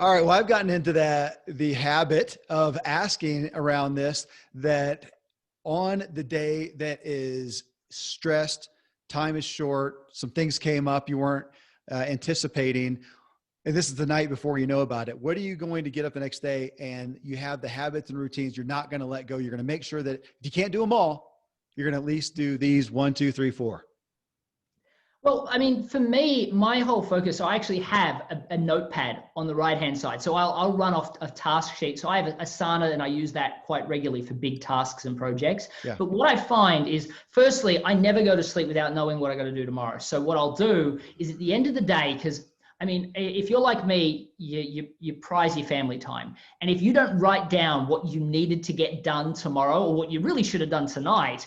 All right. Well, I've gotten into the habit of asking around this, that on the day that is stressed, time is short, some things came up you weren't anticipating, and this is the night before you know about it. What are you going to get up the next day and you have the habits and routines you're not going to let go? You're going to make sure that if you can't do them all, you're going to at least do these 1, 2, 3, 4. Well, I mean, for me, my whole focus, so I actually have a notepad on the right-hand side. So I'll run off a task sheet. So I have a Asana, and I use that quite regularly for big tasks and projects. Yeah. But what I find is, firstly, I never go to sleep without knowing what I got to do tomorrow. So what I'll do is at the end of the day, because I mean, if you're like me, you prize your family time. And if you don't write down what you needed to get done tomorrow, or what you really should have done tonight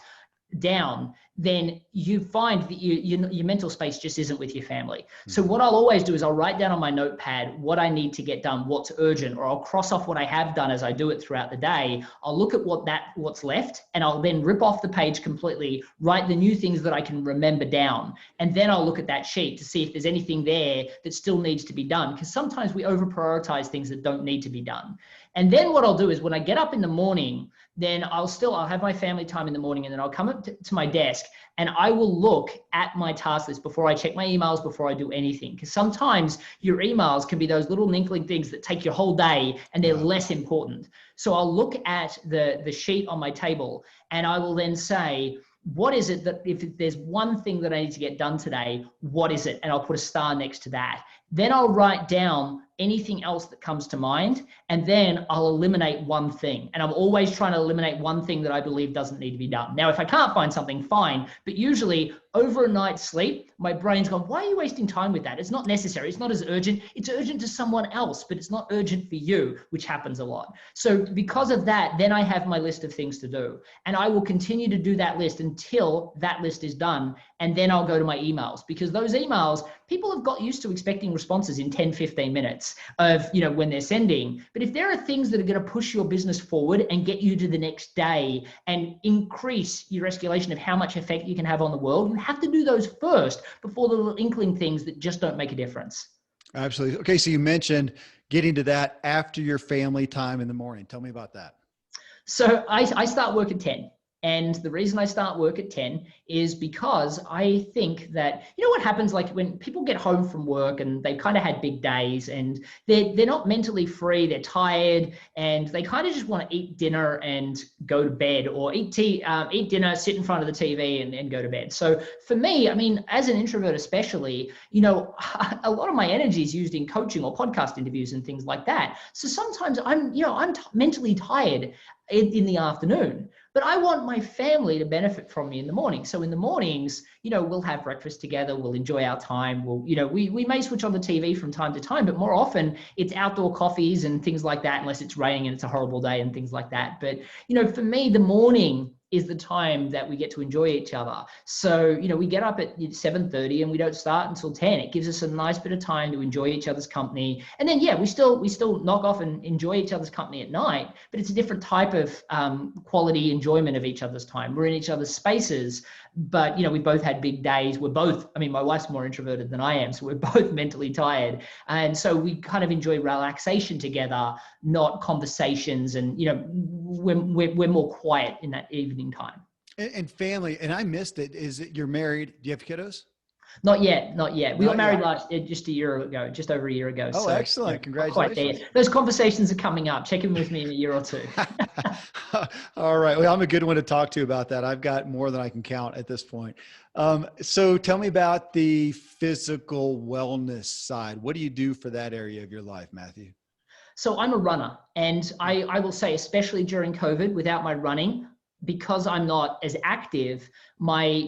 down, then you find that your mental space just isn't with your family. So what I'll always do is I'll write down on my notepad what I need to get done, what's urgent, or I'll cross off what I have done as I do it throughout the day. I'll look at what's left, and I'll then rip off the page completely, write the new things that I can remember down. And then I'll look at that sheet to see if there's anything there that still needs to be done. Because sometimes we over prioritize things that don't need to be done. And then what I'll do is when I get up in the morning, then I'll have my family time in the morning, and then I'll come up to my desk and I will look at my task list before I check my emails, before I do anything. Because sometimes your emails can be those little ninkling things that take your whole day and they're less important. So I'll look at the sheet on my table, and I will then say, what is it that, if there's one thing that I need to get done today, what is it? And I'll put a star next to that. Then I'll write down anything else that comes to mind, and then I'll eliminate one thing. And I'm always trying to eliminate one thing that I believe doesn't need to be done. Now, if I can't find something, fine. But usually over a night's sleep, my brain's gone, why are you wasting time with that? It's not necessary. It's not as urgent. It's urgent to someone else, but it's not urgent for you, which happens a lot. So because of that, then I have my list of things to do. And I will continue to do that list until that list is done. And then I'll go to my emails, because those emails, people have got used to expecting responses in 10, 15 minutes of, when they're sending. But if there are things that are going to push your business forward and get you to the next day and increase your escalation of how much effect you can have on the world, you have to do those first before the little inkling things that just don't make a difference. Absolutely. Okay. So you mentioned getting to that after your family time in the morning. Tell me about that. So I start work at 10. And the reason I start work at 10 is because I think that, what happens, like when people get home from work and they kind of had big days and they're not mentally free, they're tired, and they kind of just want to eat dinner and go to bed, or eat dinner, sit in front of the TV and go to bed. So for me, I mean, as an introvert especially, a lot of my energy is used in coaching or podcast interviews and things like that. So sometimes I'm mentally tired in the afternoon, but I want my family to benefit from me in the morning. So in the mornings, we'll have breakfast together. We'll enjoy our time. We may switch on the TV from time to time, but more often it's outdoor coffees and things like that, unless it's raining and it's a horrible day and things like that. But, for me, the morning is the time that we get to enjoy each other. So, we get up at 7:30 and we don't start until 10. It gives us a nice bit of time to enjoy each other's company. And then, we still knock off and enjoy each other's company at night, but it's a different type of quality enjoyment of each other's time. We're in each other's spaces, but, we both had big days. My wife's more introverted than I am, so we're both mentally tired. And so we kind of enjoy relaxation together, not conversations. And, we're more quiet in that evening time. And family, and I missed it. Is it, you're married? Do you have kiddos? Not yet. We got married just over a year ago. Oh, so, excellent. Congratulations. Those conversations are coming up. Check in with me in a year or two. All right. Well, I'm a good one to talk to about that. I've got more than I can count at this point. So tell me about the physical wellness side. What do you do for that area of your life, Matthew? So I'm a runner, and I will say, especially during COVID, without my running, because I'm not as active, I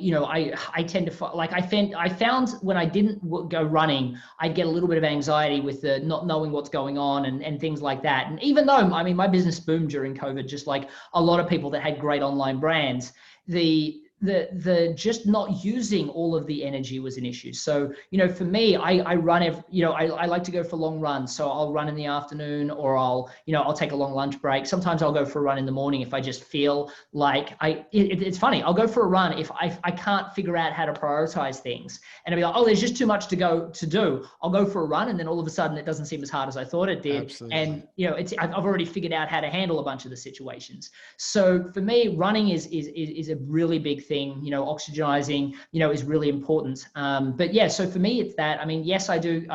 tend to, I found when I didn't go running, I'd get a little bit of anxiety with the not knowing what's going on and things like that. And even though, my business boomed during COVID, just like a lot of people that had great online brands, the the just not using all of the energy was an issue. So, for me, I run I like to go for long runs. So I'll run in the afternoon, or I'll take a long lunch break. Sometimes I'll go for a run in the morning if I just feel like it's funny. I'll go for a run if I can't figure out how to prioritize things, and I'll be like, oh, there's just too much to do. I'll go for a run, and then all of a sudden it doesn't seem as hard as I thought it did. Absolutely. And I've already figured out how to handle a bunch of the situations. So for me, running is a really big thing. Oxygenizing is really important. But yeah, so for me it's that. I mean, yes, I do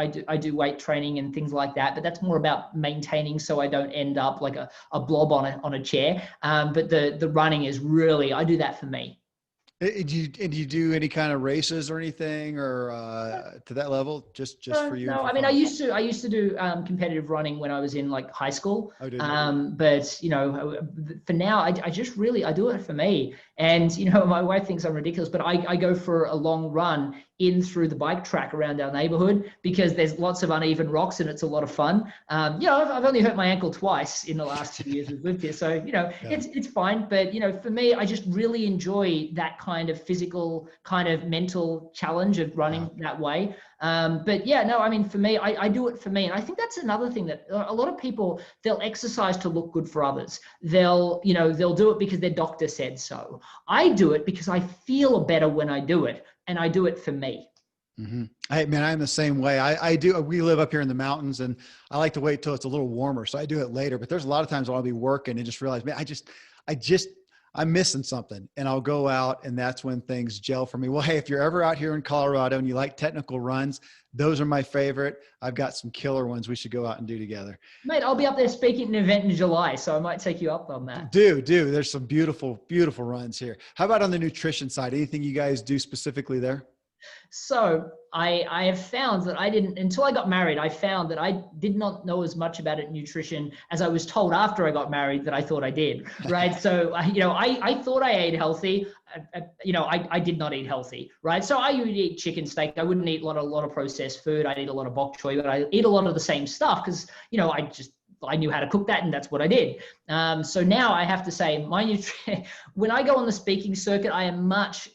weight training and things like that, but that's more about maintaining so I don't end up like a blob on a chair. But the running is really, I do that for me. Do you do any kind of races or anything, or to that level, just for you? No, I mean, I used to do competitive running when I was in like high school. Oh, did you? But for now, I just really, I do it for me. And my wife thinks I'm ridiculous, but I go for a long run in through the bike track around our neighborhood because there's lots of uneven rocks and it's a lot of fun. I've only hurt my ankle twice in the last 2 years we've lived here, so it's fine. But for me, I just really enjoy that kind of physical, kind of mental challenge of running that way. But yeah, no, I mean, for me, I do it for me. And I think that's another thing that a lot of people, they'll exercise to look good for others. They'll do it because their doctor said so. I do it because I feel better when I do it, and I do it for me. Mm-hmm. I'm the same way. I do. We live up here in the mountains, and I like to wait till it's a little warmer. So I do it later, but there's a lot of times when I'll be working and just realize, man, I'm missing something, and I'll go out, and that's when things gel for me. Well, hey, if you're ever out here in Colorado and you like technical runs, those are my favorite. I've got some killer ones we should go out and do together. Mate, I'll be up there speaking at an event in July, so I might take you up on that. Do. There's some beautiful, beautiful runs here. How about on the nutrition side? Anything you guys do specifically there? So I have found that until I got married, I found that I did not know as much about nutrition as I was told after I got married that I thought I did, right? So, I thought I ate healthy. I did not eat healthy, right? So I would eat chicken, steak. I wouldn't eat a lot of processed food. I'd eat a lot of bok choy, but I eat a lot of the same stuff because, I knew how to cook that, and that's what I did. So now I have to say when I go on the speaking circuit, I am much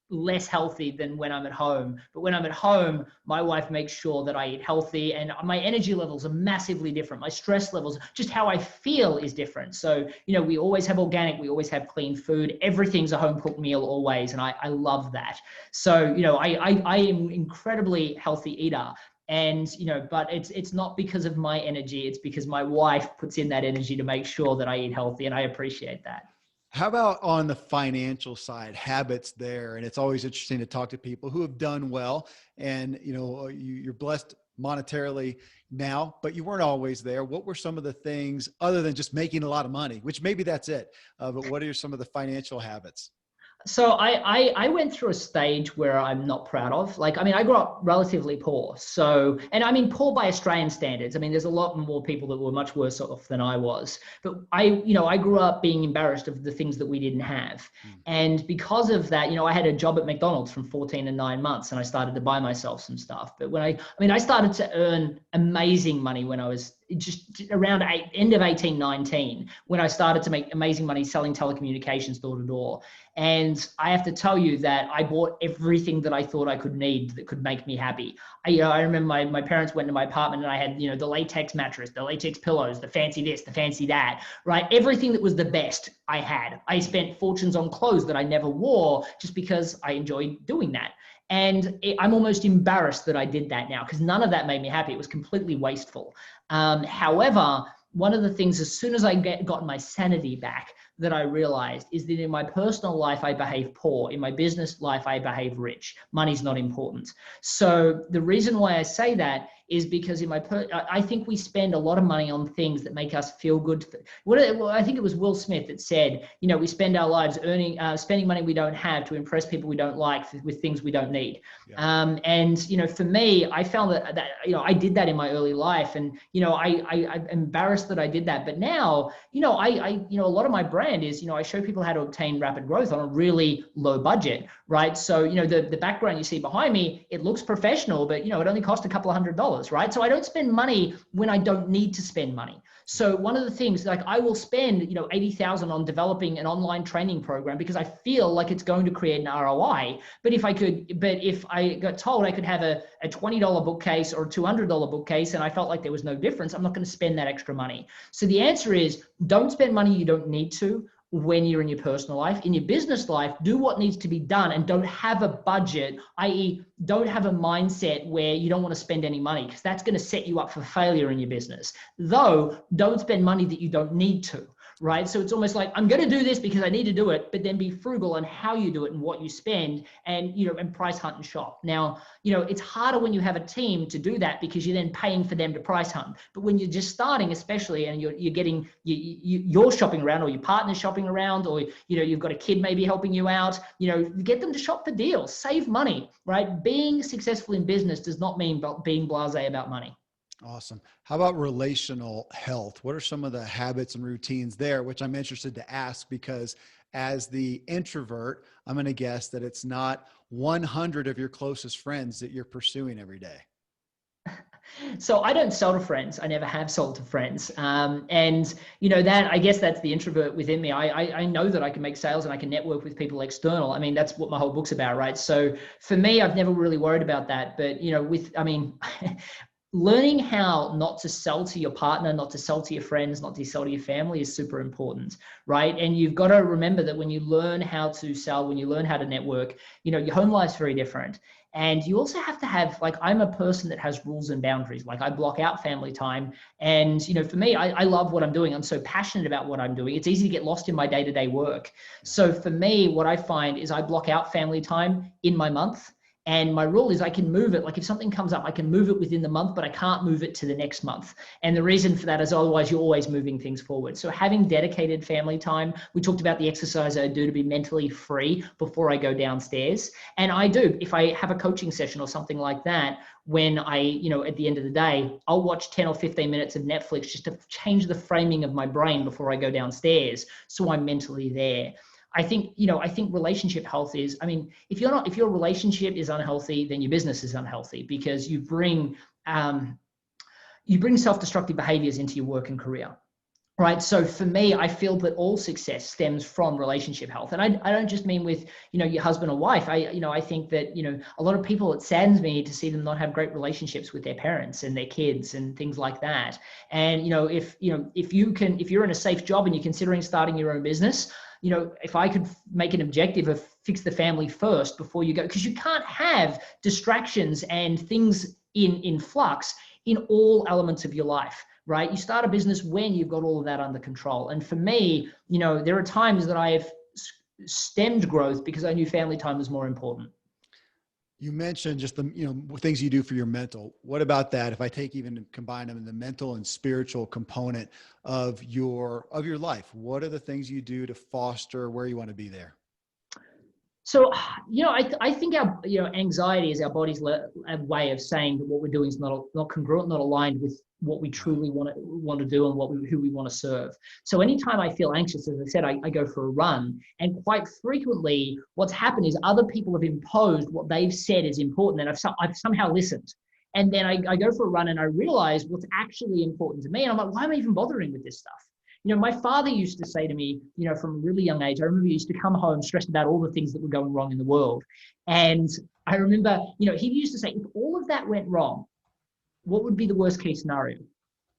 less healthy than when I'm at home. But when I'm at home, my wife makes sure that I eat healthy, and my energy levels are massively different. My stress levels, just how I feel is different. So, we always have organic, we always have clean food. Everything's a home cooked meal always. And I love that. So, I am incredibly healthy eater. And, but it's not because of my energy. It's because my wife puts in that energy to make sure that I eat healthy. And I appreciate that. How about on the financial side, habits there? And it's always interesting to talk to people who have done well, and you're blessed monetarily now, but you weren't always there. What were some of the things other than just making a lot of money, which maybe that's it, but what are some of the financial habits? So I went through a stage where I'm not proud of. I grew up relatively poor. So, and I mean, poor by Australian standards. I mean, there's a lot more people that were much worse off than I was. But I grew up being embarrassed of the things that we didn't have. And because of that, I had a job at McDonald's from 14 to 9 months, and I started to buy myself some stuff. But I started to earn amazing money when I was just around end of 18, 19, when I started to make amazing money selling telecommunications door to door. And I have to tell you that I bought everything that I thought I could need that could make me happy. I remember my parents went to my apartment, and I had, the latex mattress, the latex pillows, the fancy this, the fancy that, right? Everything that was the best I had. I spent fortunes on clothes that I never wore just because I enjoyed doing that. And I'm almost embarrassed that I did that now, because none of that made me happy. It was completely wasteful. However, one of the things, as soon as I got my sanity back, that I realized is that in my personal life, I behave poor. In my business life, I behave rich. Money's not important. So the reason why I say that is because I think we spend a lot of money on things that make us feel good. I think it was Will Smith that said, we spend our lives spending money we don't have to impress people we don't like with things we don't need. Yeah. And for me, I found that I did that in my early life, and I'm embarrassed that I did that. But now, a lot of my brand is, I show people how to obtain rapid growth on a really low budget, right? So the background you see behind me, it looks professional, but it only cost a couple of $100. $20, right? So I don't spend money when I don't need to spend money. So one of the things, like I will spend, $80,000 on developing an online training program because I feel like it's going to create an ROI. But if I got told I could have a $20 bookcase or a $200 bookcase and I felt like there was no difference, I'm not going to spend that extra money. So the answer is, don't spend money you don't need to when you're in your personal life. In your business life, do what needs to be done and don't have a budget, i.e. don't have a mindset where you don't want to spend any money, because that's going to set you up for failure in your business. Though, don't spend money that you don't need to. Right? So it's almost like, I'm going to do this because I need to do it, but then be frugal on how you do it and what you spend, and, and price hunt and shop. Now, it's harder when you have a team to do that because you're then paying for them to price hunt. But when you're just starting, especially, and you're shopping around, or your partner's shopping around, or, you've got a kid maybe helping you out, get them to shop for deals, save money, right? Being successful in business does not mean being blasé about money. Awesome. How about relational health? What are some of the habits and routines there, which I'm interested to ask, because as the introvert, I'm going to guess that it's not 100 of your closest friends that you're pursuing every day. So I don't sell to friends. I never have sold to friends. And that, I guess that's the introvert within me. I know that I can make sales and I can network with people external. I mean, that's what my whole book's about, right? So for me, I've never really worried about that. But, learning how not to sell to your partner, not to sell to your friends, not to sell to your family is super important, right? And you've got to remember that when you learn how to sell, when you learn how to network, your home life's very different. And you also have to have, like, I'm a person that has rules and boundaries. Like, I block out family time. And, for me, I love what I'm doing. I'm so passionate about what I'm doing. It's easy to get lost in my day-to-day work. So for me, what I find is I block out family time in my month. And my rule is I can move it. Like, if something comes up, I can move it within the month, but I can't move it to the next month. And the reason for that is otherwise you're always moving things forward. So having dedicated family time, we talked about the exercise I do to be mentally free before I go downstairs. And I do, if I have a coaching session or something like that, when I, at the end of the day, I'll watch 10 or 15 minutes of Netflix just to change the framing of my brain before I go downstairs. So I'm mentally there. I think relationship health is, if your relationship is unhealthy, then your business is unhealthy, because you bring self-destructive behaviors into your work and career, right? So for me, I feel that all success stems from relationship health. And I don't just mean with, your husband or wife. I think that, a lot of people, it saddens me to see them not have great relationships with their parents and their kids and things like that. And, if you're in a safe job and you're considering starting your own business, if I could make an objective of fix the family first before you go, because you can't have distractions and things in flux in all elements of your life, right? You start a business when you've got all of that under control. And for me, there are times that I have stemmed growth because I knew family time was more important. You mentioned just the, things you do for your mental. What about that? If I combine them in the mental and spiritual component of your life, what are the things you do to foster where you want to be there? So, I think our, anxiety is our body's way of saying that what we're doing is not congruent, not aligned with what we truly want to do and who we want to serve. So anytime I feel anxious, as I said, I go for a run. And quite frequently what's happened is other people have imposed what they've said is important, and I've somehow listened. And then I go for a run and I realize what's actually important to me. And I'm like, why am I even bothering with this stuff? My father used to say to me, from a really young age, I remember he used to come home stressed about all the things that were going wrong in the world. And I remember, he used to say, if all of that went wrong, what would be the worst case scenario?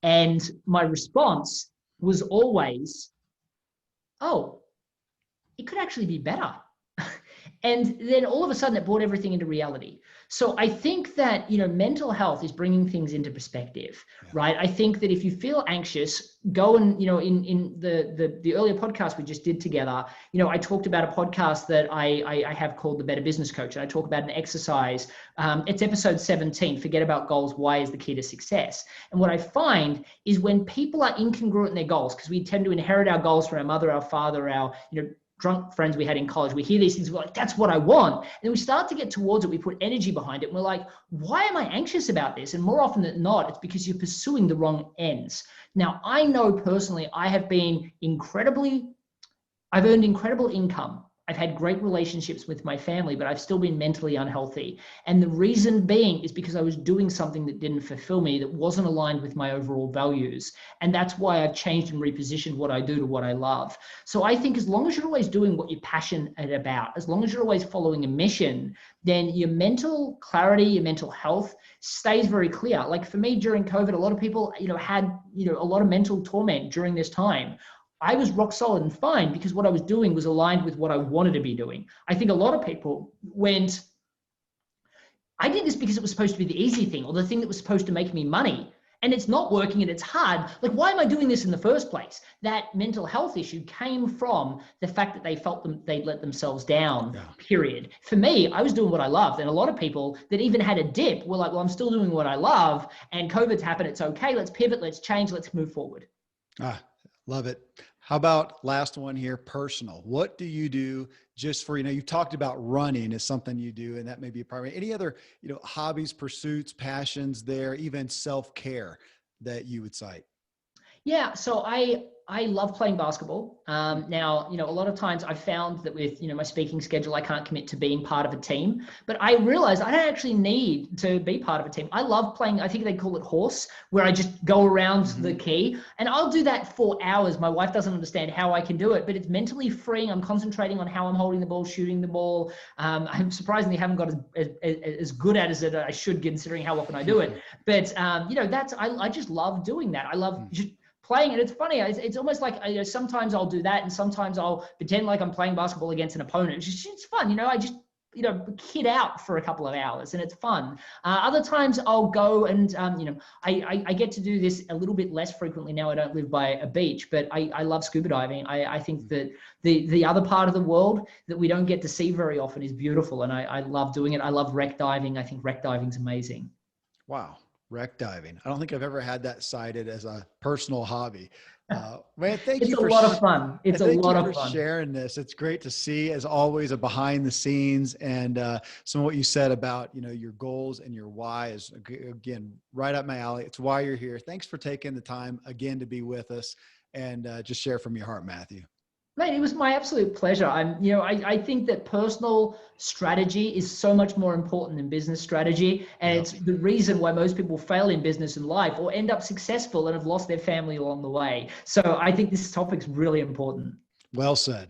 And my response was always, oh, it could actually be better. And then all of a sudden it brought everything into reality. So I think that, mental health is bringing things into perspective, right? I think that if you feel anxious, go and, in the earlier podcast we just did together, I talked about a podcast that I have called The Better Business Coach. And I talk about an exercise. It's episode 17, Forget About Goals, Why is the Key to Success? And what I find is when people are incongruent in their goals, because we tend to inherit our goals from our mother, our father, our, drunk friends we had in college, we hear these things, we're like, that's what I want. And then we start to get towards it, we put energy behind it, and we're like, why am I anxious about this? And more often than not, it's because you're pursuing the wrong ends. Now, I know personally, I've earned incredible income I've had great relationships with my family, but I've still been mentally unhealthy. And the reason being is because I was doing something that didn't fulfill me, that wasn't aligned with my overall values. And that's why I've changed and repositioned what I do to what I love. So I think as long as you're always doing what you're passionate about, as long as you're always following a mission, then your mental clarity, your mental health stays very clear. Like for me during COVID, a lot of people, had, a lot of mental torment during this time. I was rock solid and fine because what I was doing was aligned with what I wanted to be doing. I think a lot of people went, I did this because it was supposed to be the easy thing or the thing that was supposed to make me money. And it's not working and it's hard. Like, why am I doing this in the first place? That mental health issue came from the fact that they felt they'd let themselves down, period. For me, I was doing what I loved. And a lot of people that even had a dip were like, well, I'm still doing what I love and COVID's happened. It's okay. Let's pivot. Let's change. Let's move forward. Love it. How about last one here, personal? What do you do just for, you talked about running is something you do, and that may be a priority. Any other, hobbies, pursuits, passions there, even self-care that you would cite? Yeah. So I love playing basketball. Now, a lot of times I've found that with, my speaking schedule, I can't commit to being part of a team, but I realized I don't actually need to be part of a team. I love playing, I think they call it horse, where I just go around the key and I'll do that for hours. My wife doesn't understand how I can do it, but it's mentally freeing. I'm concentrating on how I'm holding the ball, shooting the ball. I'm surprisingly haven't got as good at it as I should, considering how often I do it. But, I just love doing that. I love just playing. And it's funny. It's almost like sometimes I'll do that, and sometimes I'll pretend like I'm playing basketball against an opponent. It's fun. I just kid out for a couple of hours, and it's fun. Other times I'll go and I get to do this a little bit less frequently now. I don't live by a beach, but I love scuba diving. I think that the other part of the world that we don't get to see very often is beautiful, and I love doing it. I love wreck diving. I think wreck diving's amazing. Wow. Wreck diving. I don't think I've ever had that cited as a personal hobby. Man, thank you It's a for lot of fun. It's a lot of fun. sharing this. It's great to see, as always, a behind the scenes and some of what you said about, your goals and your why is, again, right up my alley. It's why you're here. Thanks for taking the time again to be with us and just share from your heart, Matthew. Mate, it was my absolute pleasure. I think that personal strategy is so much more important than business strategy. And it's the reason why most people fail in business and life or end up successful and have lost their family along the way. So I think this topic's really important. Well said.